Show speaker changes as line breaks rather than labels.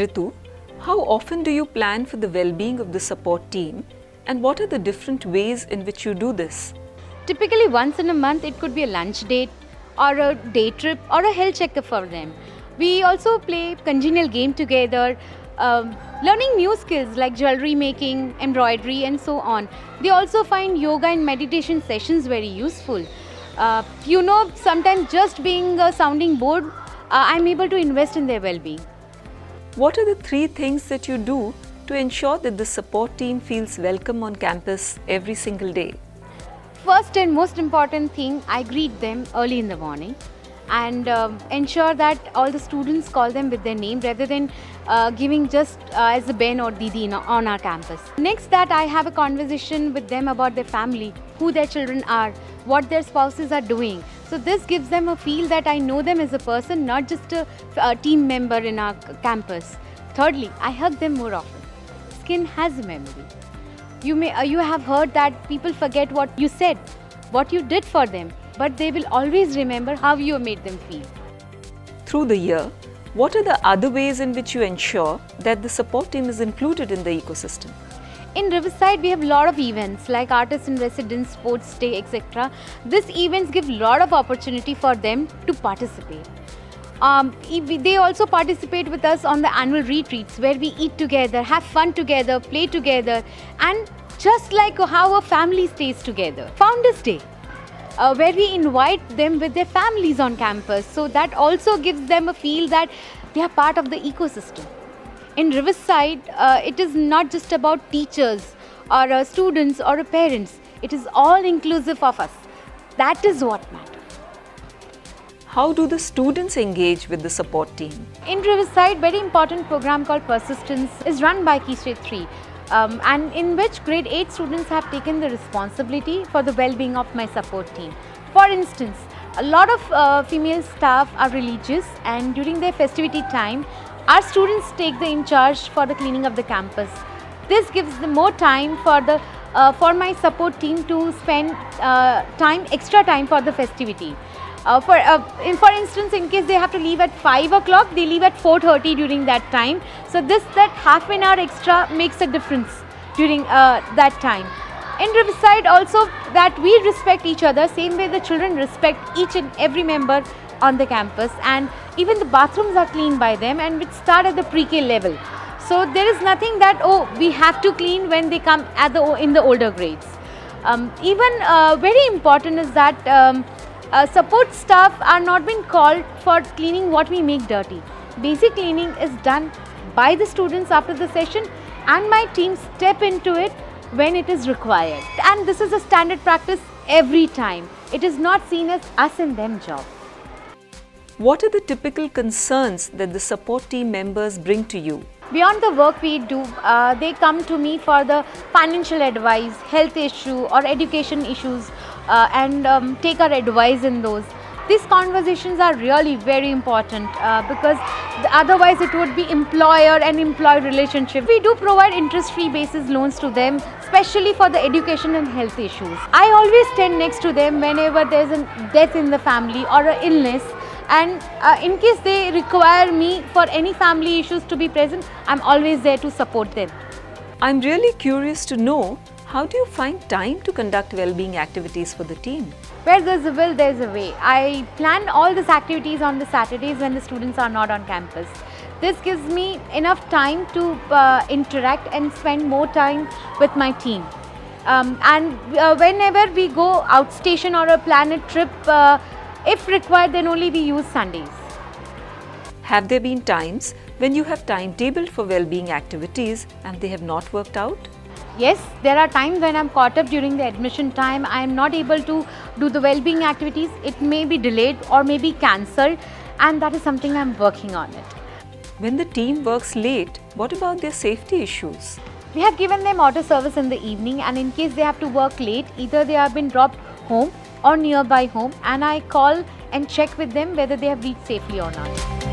Ritu, how often do you plan for the well-being of the support team, and what are the different ways in which you do this?
Typically once in a month it could be a lunch date or a day trip or a health checkup for them. We also play congenial game together, learning new skills like jewelry making, embroidery and so on. They also find yoga and meditation sessions very useful. Sometimes just being a sounding board, I'm able to invest in their well-being.
What are the 3 things that you do to ensure that the support team feels welcome on campus every single day?
First and most important thing, I greet them early in the morning and ensure that all the students call them with their name rather than giving just as a Ben or Didi on our campus. Next, that I have a conversation with them about their family, who their children are, what their spouses are doing. So this gives them a feel that I know them as a person, not just a team member in our campus. Thirdly, I hug them more often. Skin has a memory. You have heard that people forget what you said, what you did for them, but they will always remember how you made them feel.
Through the year, what are the other ways in which you ensure that the support team is included in the ecosystem?
In Riverside, we have a lot of events like Artists in Residence, Sports Day, etc. These events give a lot of opportunity for them to participate. They also participate with us on the annual retreats where we eat together, have fun together, play together, and just like how a family stays together. Founders Day, where we invite them with their families on campus, so that also gives them a feel that they are part of the ecosystem. In Riverside, it is not just about teachers or students or parents. It is all inclusive of us. That is what matters.
How do the students engage with the support team?
In Riverside, very important program called Persistence is run by Key State 3, and in which grade 8 students have taken the responsibility for the well-being of my support team. For instance, a lot of female staff are religious, and during their festivity time, our students take the in charge for the cleaning of the campus. This gives them more time for my support team to spend extra time for the festivity. For instance, in case they have to leave at 5 o'clock, they leave at 4:30 during that time. So that half an hour extra makes a difference during that time. In Riverside also, that we respect each other, same way the children respect each and every member on the campus, and even the bathrooms are cleaned by them, and which start at the pre-K level. So there is nothing that we have to clean when they come in the older grades. Very important is that support staff are not being called for cleaning what we make dirty. Basic cleaning is done by the students after the session, and my team step into it when it is required. And this is a standard practice every time. It is not seen as us and them job.
What are the typical concerns that the support team members bring to you?
Beyond the work we do, they come to me for the financial advice, health issue or education issues, and take our advice in those. These conversations are really very important because otherwise it would be employer and employee relationship. We do provide interest-free basis loans to them, especially for the education and health issues. I always stand next to them whenever there is a death in the family or an illness, and in case they require me for any family issues to be present, I'm always there to support them.
I'm really curious to know, how do you find time to conduct well-being activities for the team?
Where there's a will, there's a way. I plan all these activities on the Saturdays when the students are not on campus. This gives me enough time to interact and spend more time with my team. Whenever we go outstation or plan a trip, if required, then only we use Sundays.
Have there been times when you have timetabled for well-being activities and they have not worked out?
Yes, there are times when I'm caught up during the admission time. I am not able to do the well-being activities. It may be delayed or may be cancelled, and that is something I'm working on it.
When the team works late, what about their safety issues?
We have given them auto service in the evening, and in case they have to work late, either they have been dropped home or nearby home, and I call and check with them whether they have reached safely or not.